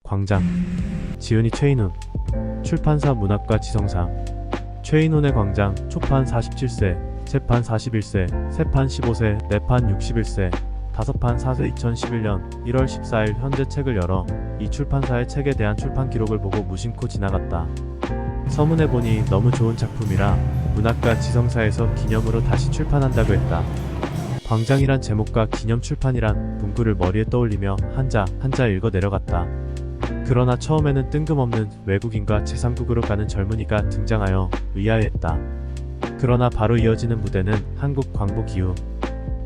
광장. 지은이 최인훈. 출판사 문학과 지성사. 최인훈의 광장. 초판 47세, 세판 41세, 세판 15세, 네판 61세, 다섯판 4세. 2011년 1월 14일 현재 책을 열어 이 출판사의 책에 대한 출판 기록을 보고 무심코 지나갔다. 서문에 보니 너무 좋은 작품이라 문학과 지성사에서 기념으로 다시 출판한다고 했다. 광장이란 제목과 기념 출판이란 문구를 머리에 떠올리며 한자 한자 읽어 내려갔다. 그러나 처음에는 뜬금없는 외국인과 제3국으로 가는 젊은이가 등장하여 의아해했다. 그러나 바로 이어지는 무대는 한국 광복 기후.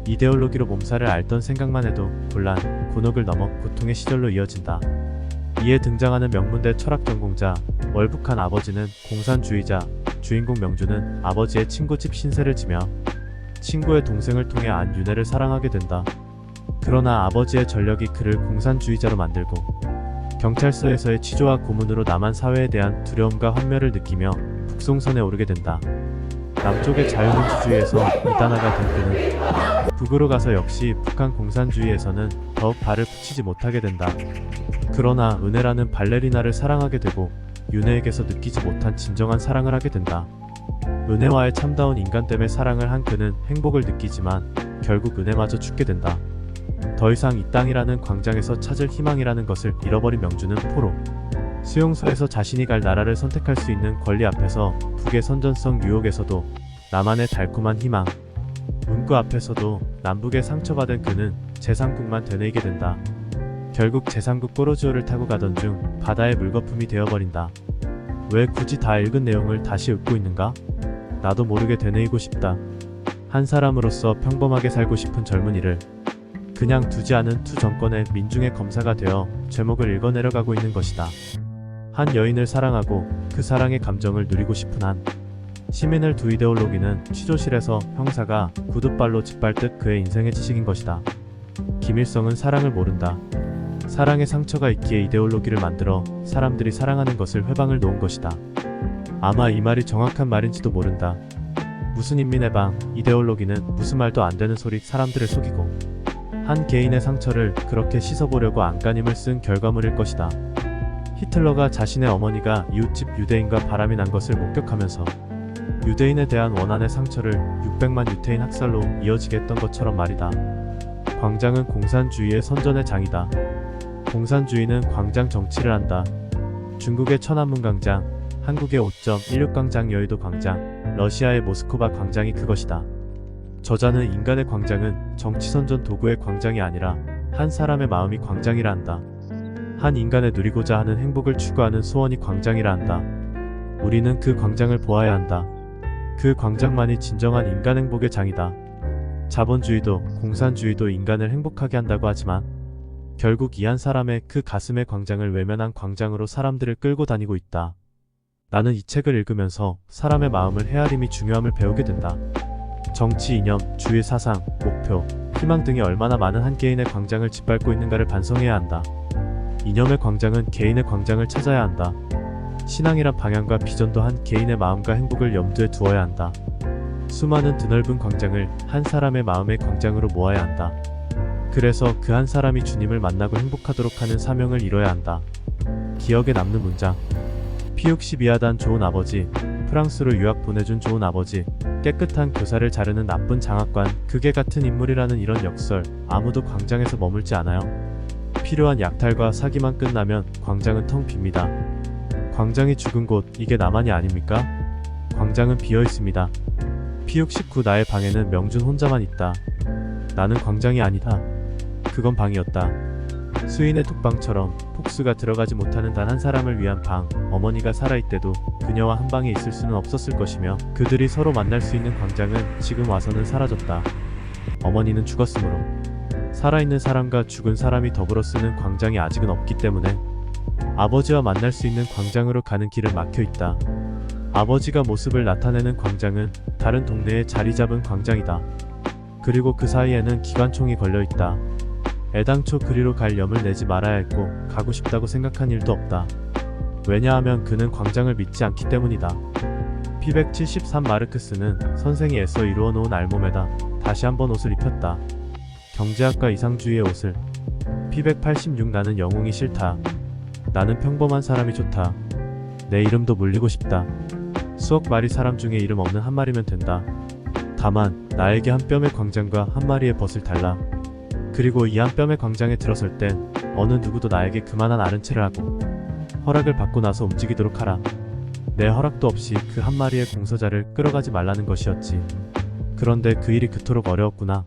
이데올로기로 몸살을 앓던 생각만 해도 곤란, 곤혹을 넘어 고통의 시절로 이어진다. 이에 등장하는 명문대 철학 전공자, 월북한 아버지는 공산주의자, 주인공 명주는 아버지의 친구집 신세를 지며 친구의 동생을 통해 안윤혜를 사랑하게 된다. 그러나 아버지의 전력이 그를 공산주의자로 만들고 경찰서에서의 취조와 고문으로 남한 사회에 대한 두려움과 환멸을 느끼며 북송선에 오르게 된다. 남쪽의 자유민주주의에서 이단화가 된 그는 북으로 가서 역시 북한 공산주의에서는 더욱 발을 붙이지 못하게 된다. 그러나 은혜라는 발레리나를 사랑하게 되고 윤혜에게서 느끼지 못한 진정한 사랑을 하게 된다. 은혜와의 참다운 인간됨의 사랑을 한 그는 행복을 느끼지만 결국 은혜마저 죽게 된다. 더 이상 이 땅이라는 광장에서 찾을 희망이라는 것을 잃어버린 명주는 포로. 수용소에서 자신이 갈 나라를 선택할 수 있는 권리 앞에서 북의 선전성 유혹에서도 남한의 달콤한 희망, 문구 앞에서도 남북의 상처받은 그는 제3국만 되뇌이게 된다. 결국 제3국 꼬로지오를 타고 가던 중 바다의 물거품이 되어버린다. 왜 굳이 다 읽은 내용을 다시 읽고 있는가? 나도 모르게 되뇌이고 싶다. 한 사람으로서 평범하게 살고 싶은 젊은이를 그냥 두지 않은 투 정권의 민중의 검사가 되어 제목을 읽어내려가고 있는 것이다. 한 여인을 사랑하고 그 사랑의 감정을 누리고 싶은 한 시민을 두 이데올로기는 취조실에서 형사가 구둣발로 짓밟듯 그의 인생의 지식인 것이다. 김일성은 사랑을 모른다. 사랑의 상처가 있기에 이데올로기를 만들어 사람들이 사랑하는 것을 회방을 놓은 것이다. 아마 이 말이 정확한 말인지도 모른다. 무슨 인민의 방, 이데올로기는 무슨 말도 안 되는 소리 사람들을 속이고 한 개인의 상처를 그렇게 씻어보려고 안간힘을 쓴 결과물일 것이다. 히틀러가 자신의 어머니가 이웃집 유대인과 바람이 난 것을 목격하면서 유대인에 대한 원한의 상처를 600만 유태인 학살로 이어지게 했던 것처럼 말이다. 광장은 공산주의의 선전의 장이다. 공산주의는 광장 정치를 한다. 중국의 천안문 광장, 한국의 5.16 광장, 여의도 광장, 러시아의 모스크바 광장이 그것이다. 저자는 인간의 광장은 정치선전 도구의 광장이 아니라 한 사람의 마음이 광장이라 한다. 한 인간의 누리고자 하는 행복을 추구하는 소원이 광장이라 한다. 우리는 그 광장을 보아야 한다. 그 광장만이 진정한 인간 행복의 장이다. 자본주의도 공산주의도 인간을 행복하게 한다고 하지만 결국 이 한 사람의 그 가슴의 광장을 외면한 광장으로 사람들을 끌고 다니고 있다. 나는 이 책을 읽으면서 사람의 마음을 헤아림이 중요함을 배우게 된다. 정치 이념, 주의 사상, 목표, 희망 등이 얼마나 많은 한 개인의 광장을 짓밟고 있는가를 반성해야 한다. 이념의 광장은 개인의 광장을 찾아야 한다. 신앙이란 방향과 비전도 한 개인의 마음과 행복을 염두에 두어야 한다. 수많은 드넓은 광장을 한 사람의 마음의 광장으로 모아야 한다. 그래서 그 한 사람이 주님을 만나고 행복하도록 하는 사명을 이뤄야 한다. 기억에 남는 문장. 피육시비하단 좋은 아버지, 프랑스로 유학 보내준 좋은 아버지, 깨끗한 교사를 자르는 나쁜 장학관, 극에 같은 인물이라는 이런 역설, 아무도 광장에서 머물지 않아요. 필요한 약탈과 사기만 끝나면 광장은 텅 빕니다. 광장이 죽은 곳, 이게 나만이 아닙니까? 광장은 비어 있습니다. P69 나의 방에는 명준 혼자만 있다. 나는 광장이 아니다. 그건 방이었다. 수인의 톡방처럼 폭수가 들어가지 못하는 단 한 사람을 위한 방, 어머니가 살아있대도 그녀와 한 방에 있을 수는 없었을 것이며 그들이 서로 만날 수 있는 광장은 지금 와서는 사라졌다. 어머니는 죽었으므로 살아있는 사람과 죽은 사람이 더불어 쓰는 광장이 아직은 없기 때문에 아버지와 만날 수 있는 광장으로 가는 길은 막혀있다. 아버지가 모습을 나타내는 광장은 다른 동네에 자리 잡은 광장이다. 그리고 그 사이에는 기관총이 걸려있다. 애당초 그리로 갈 염을 내지 말아야 했고 가고 싶다고 생각한 일도 없다. 왜냐하면 그는 광장을 믿지 않기 때문이다. P173 마르크스는 선생이 애써 이루어 놓은 알몸에다 다시 한번 옷을 입혔다. 경제학과 이상주의의 옷을. P186 나는 영웅이 싫다. 나는 평범한 사람이 좋다. 내 이름도 물리고 싶다. 수억 마리 사람 중에 이름 없는 한 마리면 된다. 다만 나에게 한 뼘의 광장과 한 마리의 벗을 달라. 그리고 이 한 뼘의 광장에 들어설 땐 어느 누구도 나에게 그만한 아른채를 하고 허락을 받고 나서 움직이도록 하라. 내 허락도 없이 그 한 마리의 공서자를 끌어가지 말라는 것이었지. 그런데 그 일이 그토록 어려웠구나.